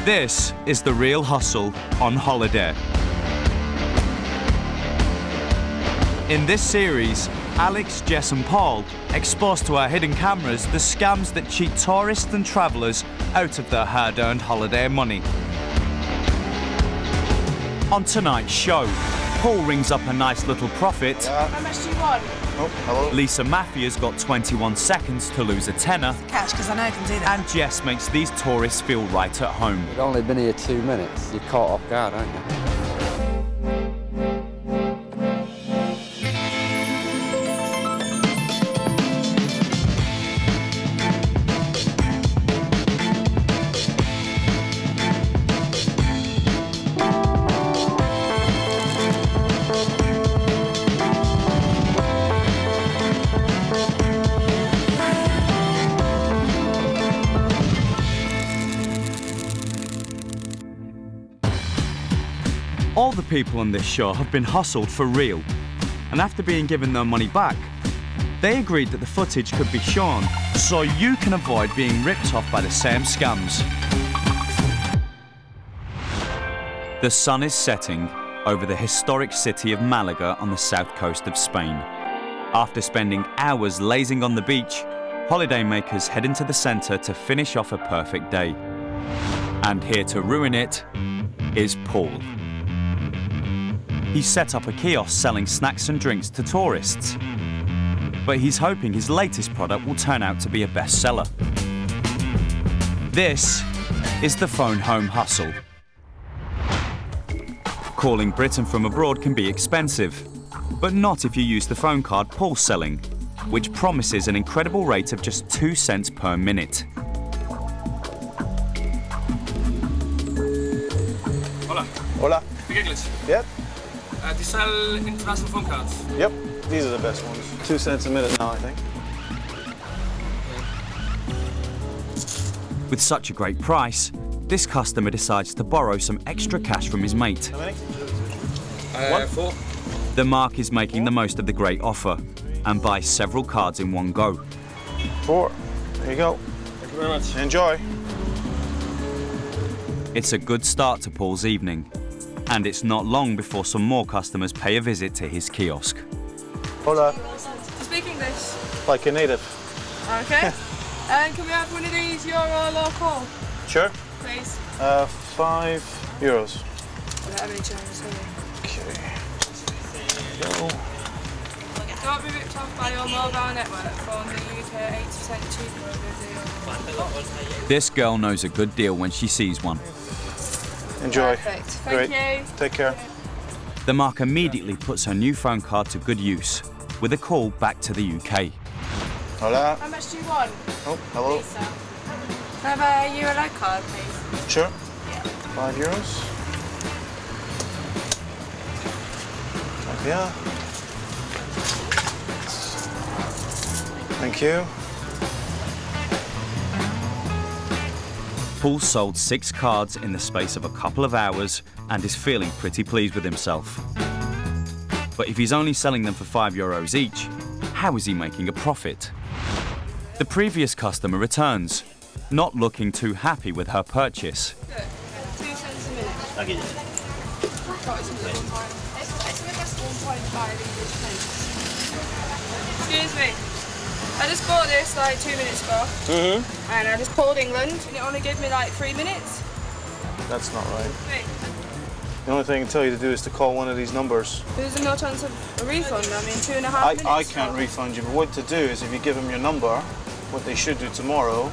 This is the real hustle on holiday. In this series, Alex, Jess and Paul expose to our hidden cameras the scams that cheat tourists and travellers out of their hard-earned holiday money. On tonight's show, Paul rings up a nice little profit. How much do you want? Oh, hello. Lisa Mafia's got 21 seconds to lose a tenner. Catch, because I know I can do that. And Jess makes these tourists feel right at home. We've only been here 2 minutes. You're caught off guard, aren't you? All the people on this show have been hustled for real, and after being given their money back, they agreed that the footage could be shown so you can avoid being ripped off by the same scams. The sun is setting over the historic city of Malaga on the south coast of Spain. After spending hours lazing on the beach, holidaymakers head into the centre to finish off a perfect day. And here to ruin it is Paul. He's set up a kiosk selling snacks and drinks to tourists. But he's hoping his latest product will turn out to be a bestseller. This is the phone home hustle. Calling Britain from abroad can be expensive, but not if you use the phone card Paul's selling, which promises an incredible rate of just 2 cents per minute. Hola. Hola. Speak English. Yep. Do you sell international phone cards? Yep. These are the best ones. 2 cents a minute now, I think. With such a great price, this customer decides to borrow some extra cash from his mate. How many? 4. The Mark is making the most of the great offer and buys several cards in one go. 4. There you go. Thank you very much. Enjoy. It's a good start to Paul's evening, and it's not long before some more customers pay a visit to his kiosk. Hola. Do you speak English? Like a native. Okay. And can we have one of these Euro local, Sure. please? €5. I don't have any change, sorry. Okay. There you go. Don't be ripped off by your mobile network phone that you get 8% cheaper over deal. This girl knows a good deal when she sees one. Enjoy. Perfect. Great. Thank you. Take care. The Mark immediately puts her new phone card to good use with a call back to the UK. Hola. How much do you want? Oh, hello. Lisa. Can I have a Euro card, please? Sure. Yeah. €5. Yeah. Thank you. Paul sold 6 cards in the space of a couple of hours and is feeling pretty pleased with himself. But if he's only selling them for €5 each, how is he making a profit? The previous customer returns, not looking too happy with her purchase. Look, 2 cents a minute. Okay. Excuse me. I just bought this like 2 minutes ago. And I just called England and it only gave me like 3 minutes. That's not right. Wait, The only thing I can tell you to do is to call one of these numbers. there's no chance of a refund. I mean, 2.5 minutes. I can't refund you, but what to do is if you give them your number, what they should do tomorrow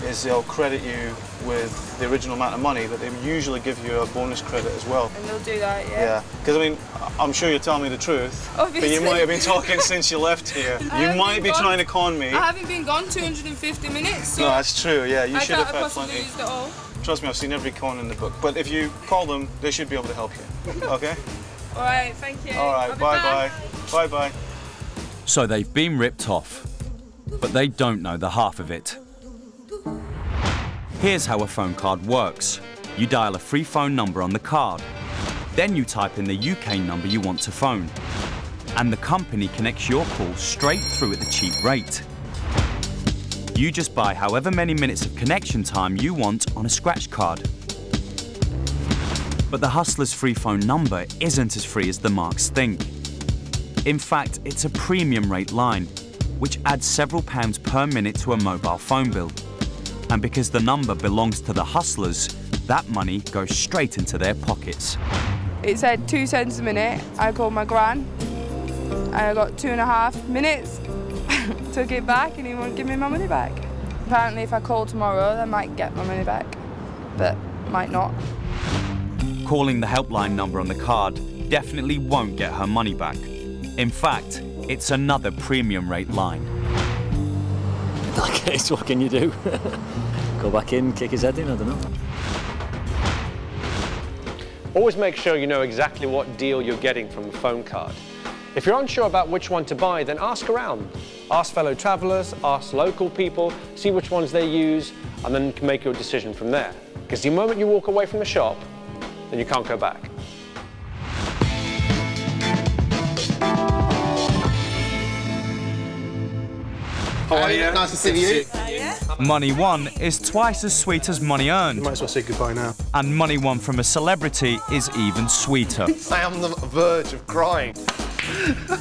is they'll credit you with the original amount of money, but they usually give you a bonus credit as well. And they'll do that, yeah? Yeah, because I mean, I'm sure you're telling me the truth, Obviously. but you might have been talking since you left here. You might be trying to con me. I haven't been gone 250 minutes, so No, that's true, yeah, you I should can't have had possibly plenty. used it all. Trust me, I've seen every con in the book. But if you call them, they should be able to help you, okay? All right, thank you. All right, I'll be bye-bye. back. Bye-bye. So they've been ripped off, but they don't know the half of it. Here's how a phone card works. You dial a free phone number on the card. Then you type in the UK number you want to phone. And the company connects your call straight through at the cheap rate. You just buy however many minutes of connection time you want on a scratch card. But the Hustler's free phone number isn't as free as the marks think. In fact, it's a premium rate line, which adds several pounds per minute to a mobile phone bill. And because the number belongs to the Hustlers, that money goes straight into their pockets. It said 2 cents a minute. I called my gran, and I got 2.5 minutes. Took it back, and he won't give me my money back. Apparently, if I call tomorrow, I might get my money back, but might not. Calling the helpline number on the card definitely won't get her money back. In fact, it's another premium rate line. In that case, what can you do? Go back in, kick his head in, I don't know. Always make sure you know exactly what deal you're getting from a phone card. If you're unsure about which one to buy, then ask around. Ask fellow travellers, ask local people, see which ones they use, and then you can make your decision from there. Because the moment you walk away from the shop, then you can't go back. How are you? Nice to see you. Money won is twice as sweet as money earned. You might as well say goodbye now. And money won from a celebrity is even sweeter. I am on the verge of crying.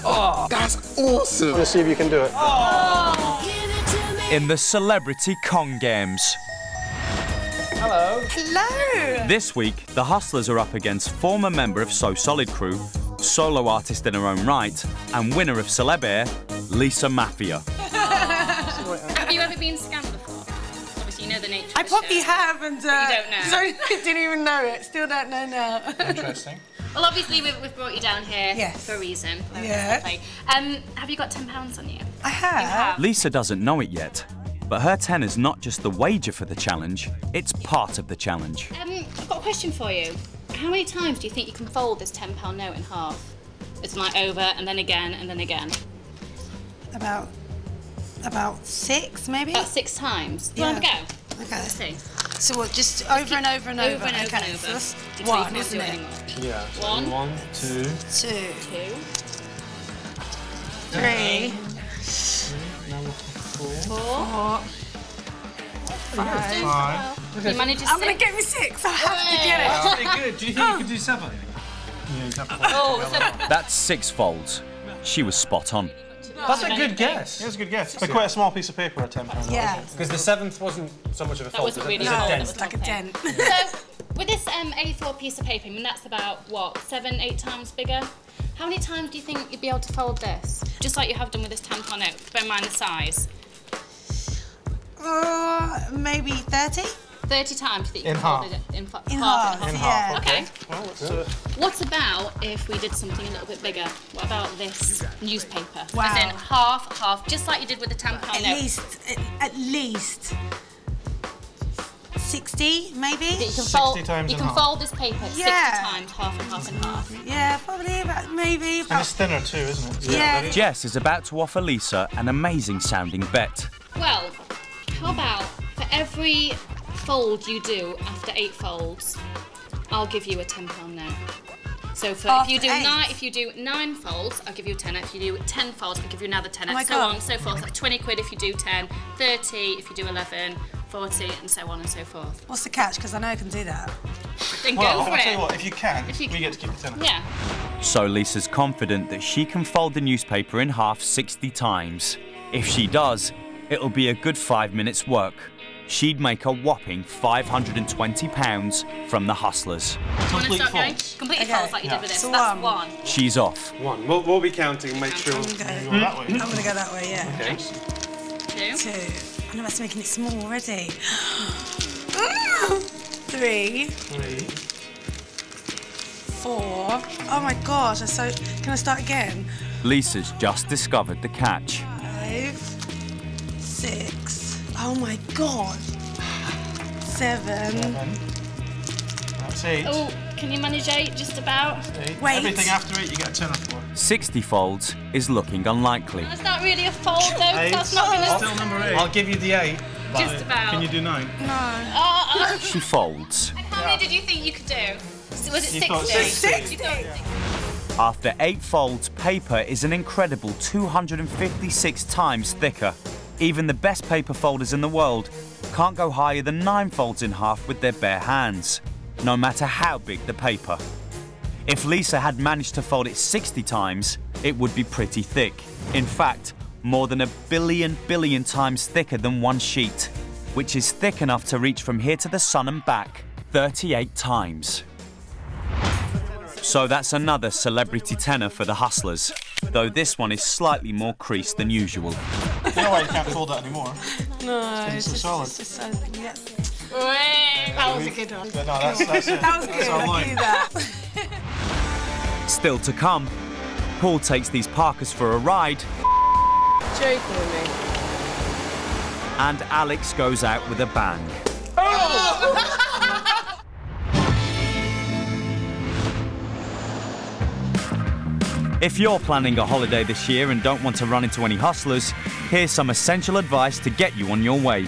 Oh, that's awesome. Let's see if you can do it. In the Celebrity Kong Games. Hello. Hello. This week, the Hustlers are up against former member of So Solid crew, solo artist in her own right, and winner of Celeb Air, Lisa Mafia. Have you ever been scammed before? Obviously, you know the nature I of the probably show. have, and But you don't know. Sorry, didn't even know it. Still don't know now. Interesting. Well, obviously, we've brought you down here Yes. for a reason. Yeah. Have you got £10 on you? I have. You have. Lisa doesn't know it yet, but her tenner's not just the wager for the challenge, it's part of the challenge. I've got a question for you. How many times do you think you can fold this £10 note in half? It's like over, and then again, and then again. About 6, maybe? About 6 times. Do you want to have a go? Okay. Let's see. So what, just over and over and over? Over and over Okay, and over. so that's Until you one, can't isn't do it? anymore. Yeah. 1, 1, 2, 2, 2, 3, 4, 5. You manage a 6. I'm going to get me 6. I have to get it. That's pretty good. Do you think you could do 7? Oh, so That's 6 folds. She was spot on. That's a good guess. It was a good guess. But quite a small piece of paper at £10. Yeah. Because the 7th wasn't so much of a that fold. wasn't really No, a fold, it that was was like a nothing. dent. So, with this A4 piece of paper, I mean, that's about, what, 7, 8 times bigger? How many times do you think you'd be able to fold this? Just like you have done with this £10 note, bear in mind the size. Maybe 30? 30 times that you In can half. fold it in In half. half, yeah. Okay. Well, let's What about if we did something a little bit bigger? What about this newspaper? Wow. As in half, just like you did with the £10 note. At least 60, maybe? You can 60 fold, times you in can half. fold this paper 60 Yeah. times, half and half and half. Yeah, probably about, maybe And about... it's thinner too, isn't it? Yeah. Jess is about to offer Lisa an amazing sounding bet. Well, how about for every fold you do after 8 folds, I'll give you a £10 note. So for After if you do 9 folds, I'll give you a tenner. If you do 10 folds, I'll give you another tenner. Oh my so God. on and so forth. Like 20 quid if you do 10, 30 if you do 11, 40 and so on and so forth. What's the catch? Because I know I can do that. Then Well, go for I'll it. tell you what, if you can, If you we get to keep the tenner. Yeah. So Lisa's confident that she can fold the newspaper in half 60 times. If she does, it'll be a good 5 minutes work. She'd make a whopping £520 from the Hustlers. Do you want to Complete start going? folds. Complete Okay. folds like you did with this. So That's 1. 1. She's off. 1. We'll be counting, make sure. I'm Go going that way. to go that way, yeah. Okay. 2. 2. I know that's making it small already. 3, 4. Oh my gosh, can I start again? Lisa's just discovered the catch. 5, 6. Oh my god. 7. That's 8. Oh, can you manage 8 just about? 8. Wait. Everything after 8 you get a tenner for. 60 folds is looking unlikely. That's not really a fold though. 8. That's not going to... Still number 8. I'll give you the 8. Just about. Can you do 9? Oh. She folds. And how many did you think you could do? Was it You 60? thought 60. You thought 60. After 8 folds, paper is an incredible 256 times thicker. Even the best paper folders in the world can't go higher than 9 folds in half with their bare hands. no matter how big the paper. If Lisa had managed to fold it 60 times, it would be pretty thick. In fact, more than 1 billion times thicker than one sheet, which is thick enough to reach from here to the sun and back 38 times. So that's another celebrity tenner for the hustlers, though this one is slightly more creased than usual. You know why you can't fold that anymore? No, It's so solid. It's just so, yeah. Wait, that was a good one. Yeah, no, that's it. That was good. That's our line. Still to come, Paul takes these parkers for a ride, Joking with me. and Alex goes out with a bang. If you're planning a holiday this year and don't want to run into any hustlers, here's some essential advice to get you on your way.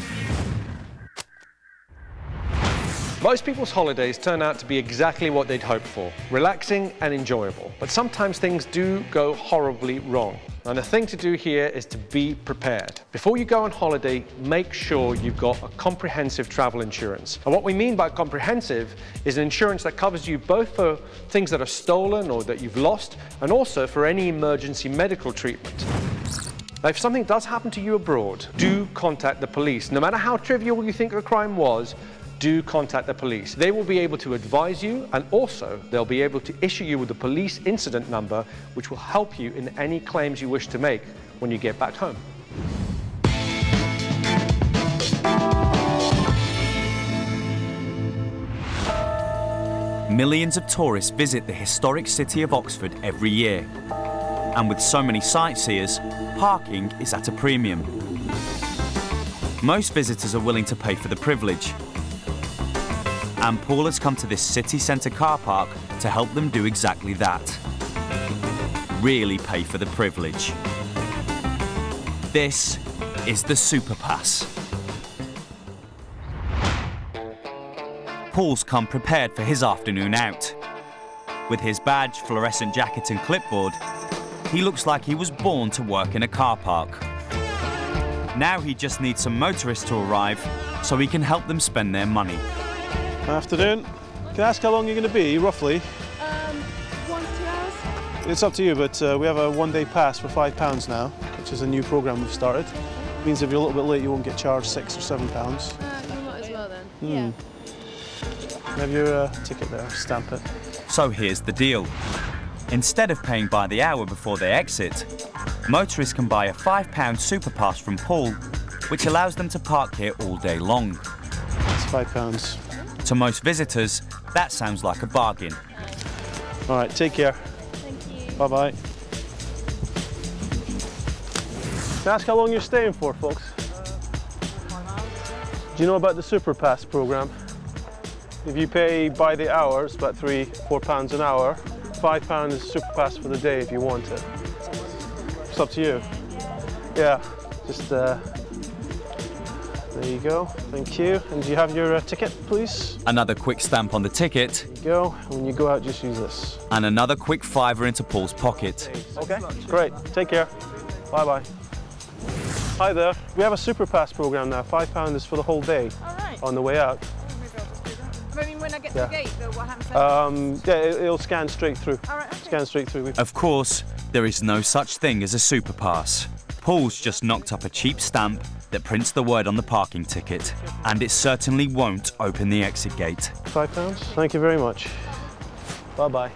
Most people's holidays turn out to be exactly what they'd hoped for, relaxing and enjoyable. But sometimes things do go horribly wrong. And the thing to do here is to be prepared. Before you go on holiday, make sure you've got a comprehensive travel insurance. And what we mean by comprehensive is an insurance that covers you both for things that are stolen or that you've lost, and also for any emergency medical treatment. Now, if something does happen to you abroad, do contact the police. No matter how trivial you think the crime was, do contact the police. They will be able to advise you, and also they'll be able to issue you with a police incident number, which will help you in any claims you wish to make when you get back home. Millions of tourists visit the historic city of Oxford every year. And with so many sightseers, parking is at a premium. Most visitors are willing to pay for the privilege. And Paul has come to this city centre car park to help them do exactly that. Really pay for the privilege. This is the Super Pass. Paul's come prepared for his afternoon out. With his badge, fluorescent jacket and clipboard, he looks like he was born to work in a car park. Now he just needs some motorists to arrive so he can help them spend their money. Afternoon. Can I ask how long you're going to be, roughly? 1 to 2 hours. It's up to you, but we have a one-day pass for £5 now, which is a new programme we've started. It means if you're a little bit late, you won't get charged £6 or £7. You might as well then. Have your ticket there, stamp it. So here's the deal. Instead of paying by the hour before they exit, motorists can buy a £5 Super Pass from Paul, which allows them to park here all day long. It's £5. To most visitors, that sounds like a bargain. All right, take care. Thank you. Bye-bye. Can I ask how long you're staying for, folks? Do you know about the Super Pass programme? If you pay by the hour, it's about £3–4 an hour. £5 is Super Pass for the day if you want it. It's up to you. Yeah, just there you go. Thank you. And do you have your ticket, please? Another quick stamp on the ticket. There you go. When you go out, just use this. And another quick fiver into Paul's pocket. Okay, great. Take care. Bye-bye. Hi there. We have a Super Pass programme now. £5 is for the whole day. All right. On the way out. I mean, when I get to the gate, though, what happens? Yeah, it'll scan straight through. All right, okay. Scan straight through. Of course, there is no such thing as a Super Pass. Paul's just knocked up a cheap stamp that prints the word on the parking ticket, and it certainly won't open the exit gate. £5. Thank you very much. Bye-bye.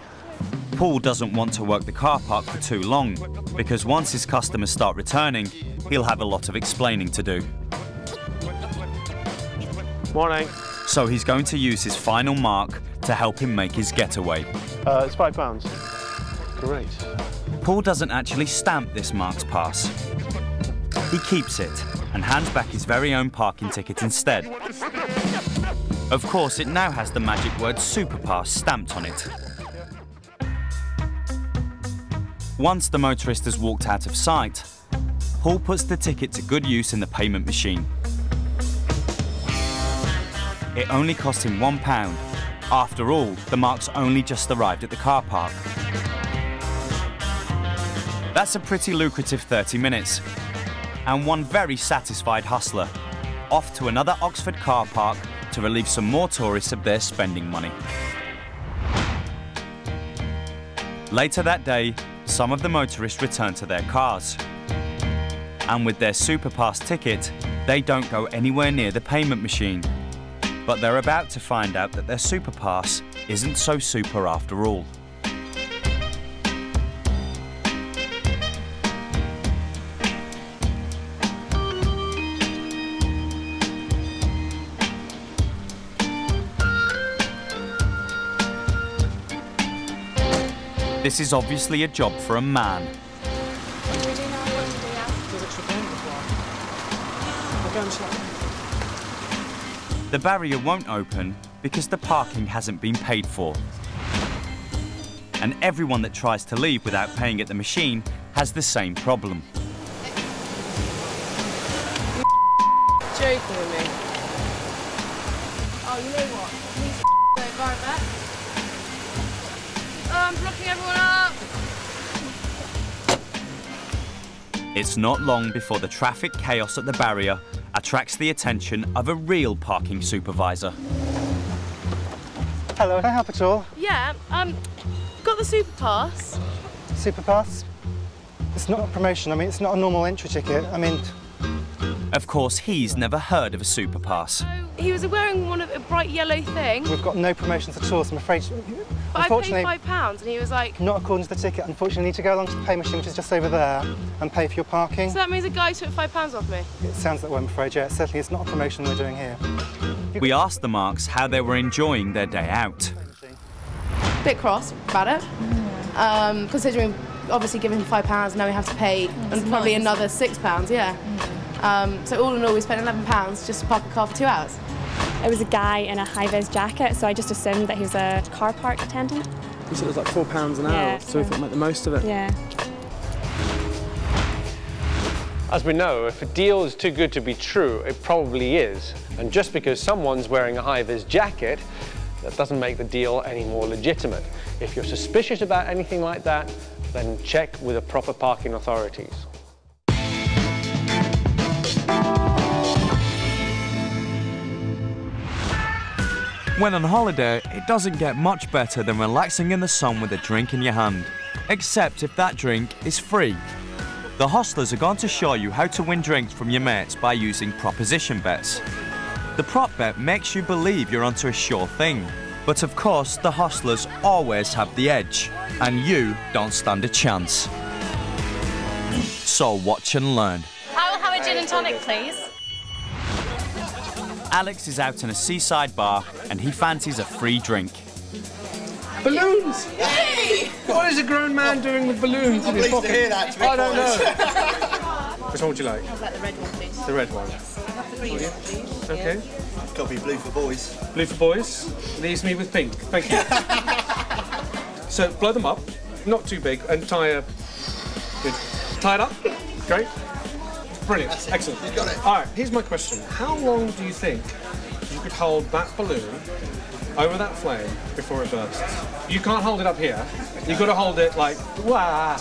Paul doesn't want to work the car park for too long, because once his customers start returning, he'll have a lot of explaining to do. Morning. So he's going to use his final mark to help him make his getaway. It's £5. Great. Paul doesn't actually stamp this Mark's pass. He keeps it and hands back his very own parking ticket instead. Of course, it now has the magic word Super Pass stamped on it. Once the motorist has walked out of sight, Paul puts the ticket to good use in the payment machine. It only cost him £1. After all, the mark's only just arrived at the car park. That's a pretty lucrative 30 minutes. And one very satisfied hustler, off to another Oxford car park to relieve some more tourists of their spending money. Later that day, some of the motorists return to their cars. And with their Superpass ticket, they don't go anywhere near the payment machine. But they're about to find out that their Superpass isn't so super after all. This is obviously a job for a man. The barrier won't open because the parking hasn't been paid for. And everyone that tries to leave without paying at the machine has the same problem. Joking with me. Oh, you know what? Please don't buy that. Oh, I'm blocking everyone up. It's not long before the traffic chaos at the barrier attracts the attention of a real parking supervisor. Hello, can I help at all? Yeah, got the Superpass. Superpass? It's not a promotion, I mean, it's not a normal entry ticket. I mean... Of course, he's never heard of a Superpass. He was wearing one of a bright yellow thing. We've got no promotions at all, so I'm afraid... But I paid £5 and he was like... Not according to the ticket. Unfortunately, you need to go along to the pay machine, which is just over there, and pay for your parking. So that means a guy took £5 off me? It sounds that way, I'm afraid, yeah. Certainly, it's not a promotion we're doing here. We asked the Marks how they were enjoying their day out. Bit cross about it, considering obviously giving him £5, now we have to pay and probably another £6, yeah. So all in all, we spent £11 just to park a car for 2 hours. It was a guy in a high-vis jacket, so I just assumed that he was a car park attendant. You said it was like £4 an hour, so we thought we'd make the most of it. Yeah. As we know, if a deal is too good to be true, it probably is. And just because someone's wearing a high-vis jacket, that doesn't make the deal any more legitimate. If you're suspicious about anything like that, then check with the proper parking authorities. When on holiday, it doesn't get much better than relaxing in the sun with a drink in your hand. Except if that drink is free. The hostlers are going to show you how to win drinks from your mates by using proposition bets. The prop bet makes you believe you're onto a sure thing. But of course, the hostlers always have the edge. And you don't stand a chance. So watch and learn. I will have a gin and tonic, please. Alex is out in a seaside bar and he fancies a free drink. Balloons! Yay! What is a grown man doing with balloons in his pocket? Hear that, to be I don't know. Which one would you like? I'd like the red one, please. The red one? Yes. I'll have the green one, please. Okay. Got to be blue for boys. Blue for boys. Leaves me with pink. Thank you. So blow them up, not too big, and tie a... Good. Tie it up. Great. Brilliant. Excellent. You got it. All right, here's my question. How long do you think you could hold that balloon over that flame before it bursts? You can't hold it up here. You've got to hold it like, wah,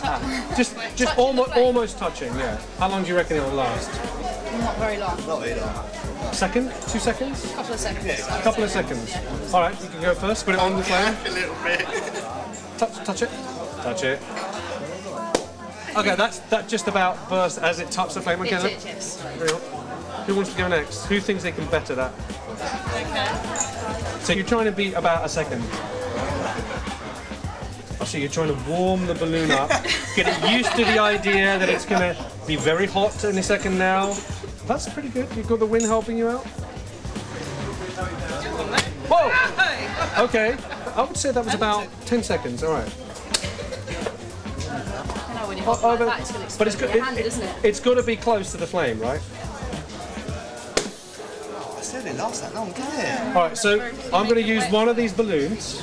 just almost touching, yeah. How long do you reckon it'll last? Not very long. Not very long. Second? 2 seconds? A couple of seconds. Yeah, a couple of seconds. All right, you can go first. Put it on the flame. A little bit. Touch it. Touch it. Okay, that just about burst as it touched the flame. Okay, Yes. who wants to go next? Who thinks they can better that? Okay. So you're trying to beat about a second. So you're trying to warm the balloon up, get it used to the idea that it's going to be very hot in a second now. That's pretty good. You've got the wind helping you out. Whoa! Okay, I would say that was about 10 seconds. All right. But it's got to be close to the flame, right? I said it lasts that long, didn't it? All right, so I'm going to use one of these balloons,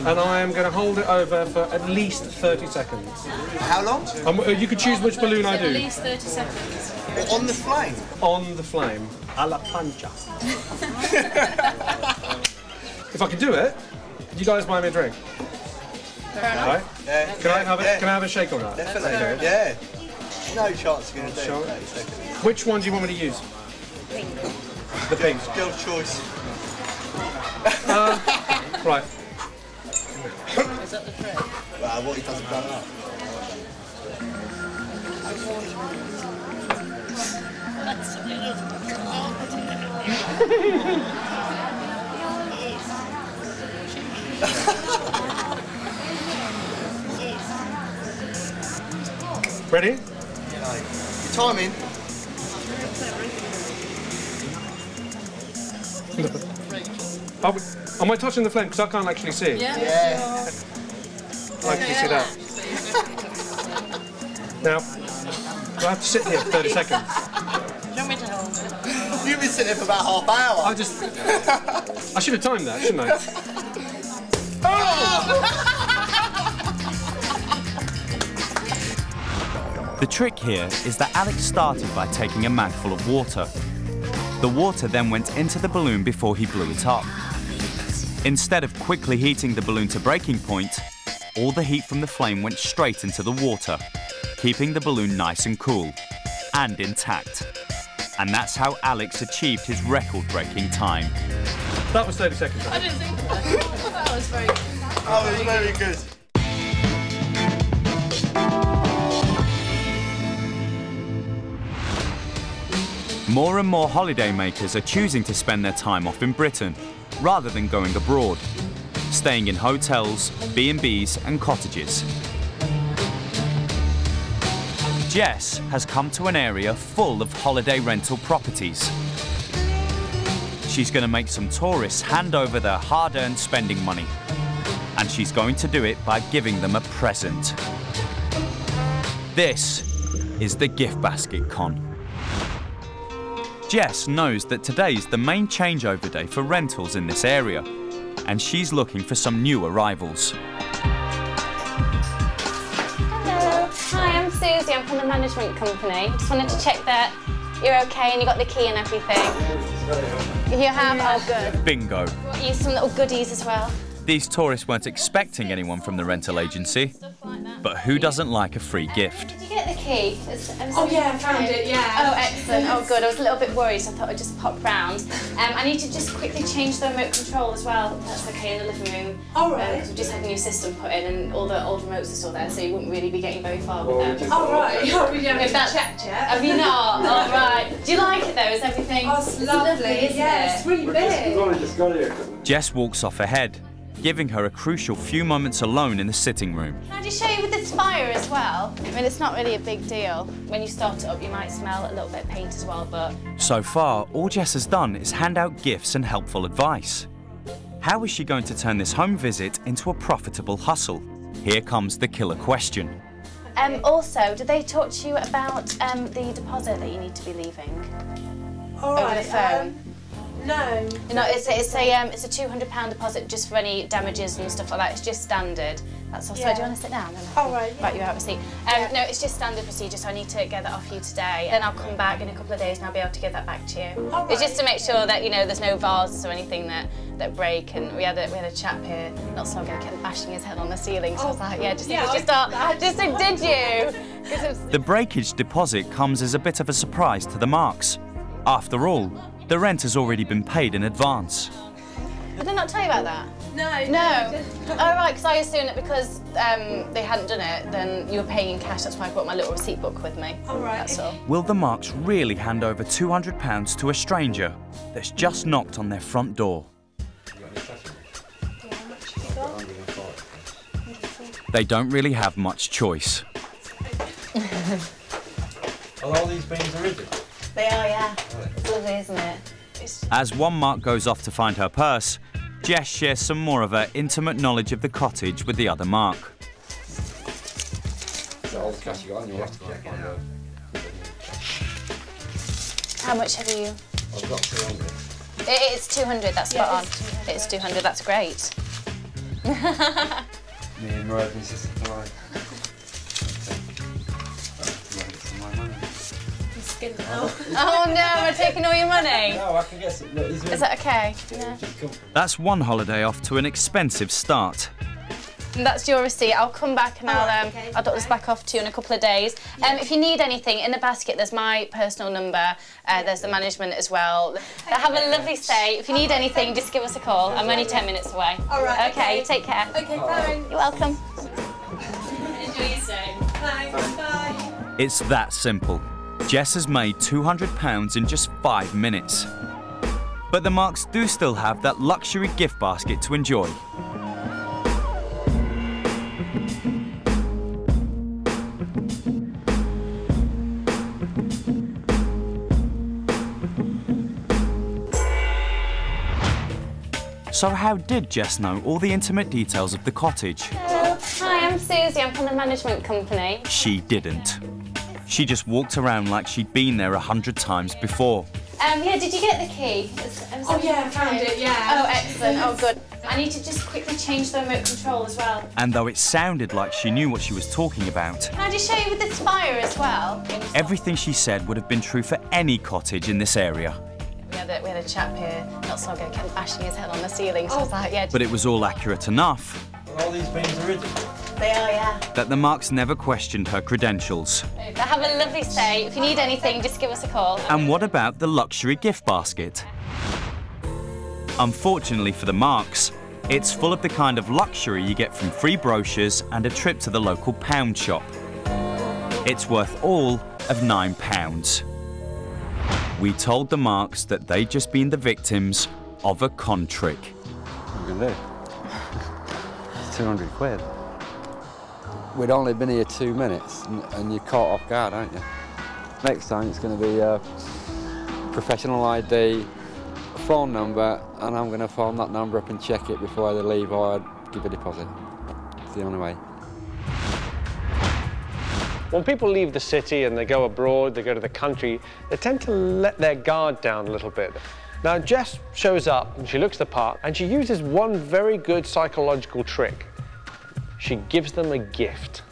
and I am going to hold it over for at least 30 seconds. How long? You could choose which balloon I do. At least 30 seconds. On the flame? On the flame. A la plancha. If I can do it, you guys buy me a drink. Fair enough. Right? Yeah, can I have a shake on that? Definitely. Okay. Yeah. No chance you're going to do it. Which one do you want me to use? Pink. The pink. Girl's choice. Right. Is that the trick? Well, what he doesn't done up. Ready? Your timing. Am I touching the flame? Because I can't actually see. Yeah. Like, you see that? Now, do I have to sit here for 30 seconds? Do you want me to hold it? You've been sitting here for about half hour. I should have timed that, shouldn't I? The trick here is that Alex started by taking a mouthful of water. The water then went into the balloon before he blew it up. Instead of quickly heating the balloon to breaking point, all the heat from the flame went straight into the water, keeping the balloon nice and cool and intact. And that's how Alex achieved his record-breaking time. That was 30 seconds. I didn't think that. That was very good. Oh, it was very good. More and more holidaymakers are choosing to spend their time off in Britain, rather than going abroad, staying in hotels, B&Bs and cottages. Jess has come to an area full of holiday rental properties. She's going to make some tourists hand over their hard-earned spending money, and she's going to do it by giving them a present. This is the Gift Basket Con. Jess knows that today's the main changeover day for rentals in this area, and she's looking for some new arrivals. Hello. Hi, I'm Susie. I'm from the management company. Just wanted to check that you're okay and you got the key and everything. You have? Oh, good. Bingo. Got you some little goodies as well. These tourists weren't expecting anyone from the rental agency, but who doesn't like a free gift? Did you get the key? Oh yeah, I found it, yeah. Oh, excellent. Oh, good. I was a little bit worried, so I thought I'd just pop round. I need to just quickly change the remote control as well, if that's okay, in the living room. All right. Because we've just had a new system put in and all the old remotes are still there, so you wouldn't really be getting very far with them. Oh, right. Oh, we haven't checked yet. Have you not? All right. Do you like it, though? Is everything... Oh, it's lovely, isn't yeah, it? it's really big. Just got here. Jess walks off ahead, giving her a crucial few moments alone in the sitting room. Can I just show you with this fire as well? I mean, it's not really a big deal. When you start it up, you might smell a little bit of paint as well, but... So far, all Jess has done is hand out gifts and helpful advice. How is she going to turn this home visit into a profitable hustle? Here comes the killer question. Also, did they talk to you about the deposit that you need to be leaving? All right. Over the phone? No. No, it's a £200 deposit just for any damages and stuff like that. It's just standard. That's all. Yeah. So do you want to sit down? All right. Write you out a receipt. No, it's just standard procedure, so I need to get that off you today. Then I'll come back in a couple of days and I'll be able to give that back to you. All It's right. just to make sure that, you know, there's no vases or anything that break. And we had a chap here not so long ago kept bashing his head on the ceiling. So I was like, yeah, just did you? 'Cause it was... The breakage deposit comes as a bit of a surprise to the Marks. After all, the rent has already been paid in advance. Did I not tell you about that? No. No. Oh, right, because I assumed that because they hadn't done it, then you were paying in cash. That's why I brought my little receipt book with me. All right. That's all. Will the Marks really hand over £200 to a stranger that's just knocked on their front door? They don't really have much choice. Are all these beans original? They are, yeah. It's lovely, isn't it? As one Mark goes off to find her purse, Jess shares some more of her intimate knowledge of the cottage with the other Mark. How much have you? I've got 200. It's 200, that's spot on. It's 200, that's great. Me and emergency supply. Oh no, we're taking all your money. No, I can get some. Look, is that okay? Yeah. That's one holiday off to an expensive start. That's your receipt. I'll come back and I'll drop this back off to you in a couple of days. If you need anything, in the basket there's my personal number, there's the management as well. Have a lovely stay. If you need anything, just give us a call. I'm only 10 minutes away. All right. Okay, take care. Okay, bye. You're welcome. Enjoy your stay. Thanks, bye. It's that simple. Jess has made £200 in just 5 minutes. But the Marks do still have that luxury gift basket to enjoy. So how did Jess know all the intimate details of the cottage? Hello. Hi, I'm Susie. I'm from the management company. She didn't. She just walked around like she'd been there 100 times before. Yeah, did you get the key? Oh yeah, I found it, yeah. Oh, excellent. Oh, good. I need to just quickly change the remote control as well. And though it sounded like she knew what she was talking about, Can I just show you with the spire as well? everything she said would have been true for any cottage in this area. We had a chap here not so long ago kept bashing his head on the ceiling, so I was like, yeah. But it was all accurate enough Are all these beans original? They are, yeah. that the Marks never questioned her credentials. Have a lovely stay. If you need anything, just give us a call. And what about the luxury gift basket? Unfortunately for the Marks, it's full of the kind of luxury you get from free brochures and a trip to the local pound shop. It's worth all of £9. We told the Marks that they'd just been the victims of a con trick. What are you going to do? It's 200 quid. We'd only been here 2 minutes and you're caught off guard, aren't you? Next time it's going to be a professional ID, a phone number, and I'm going to phone that number up and check it before they leave, or I'd give a deposit. It's the only way. When people leave the city and they go abroad, they go to the country, they tend to let their guard down a little bit. Now, Jess shows up and she looks the part and she uses one very good psychological trick. She gives them a gift.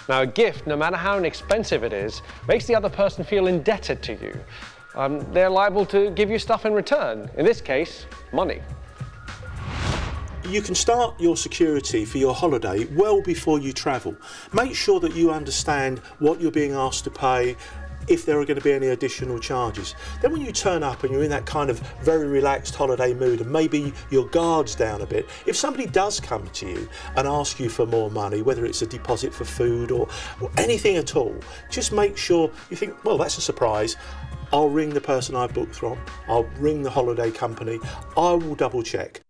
Now, a gift, no matter how inexpensive it is, makes the other person feel indebted to you. They're liable to give you stuff in return. In this case, money. You can start your security for your holiday well before you travel. Make sure that you understand what you're being asked to pay, if there are going to be any additional charges. Then when you turn up and you're in that kind of very relaxed holiday mood and maybe your guard's down a bit, if somebody does come to you and ask you for more money, whether it's a deposit for food or anything at all, just make sure you think, well, that's a surprise. I'll ring the person I've booked from, I'll ring the holiday company, I will double check.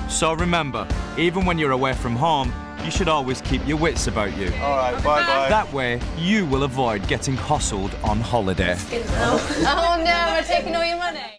So remember, even when you're away from home, you should always keep your wits about you. All right, bye-bye. That way, you will avoid getting hustled on holiday. Oh no, we're taking all your money.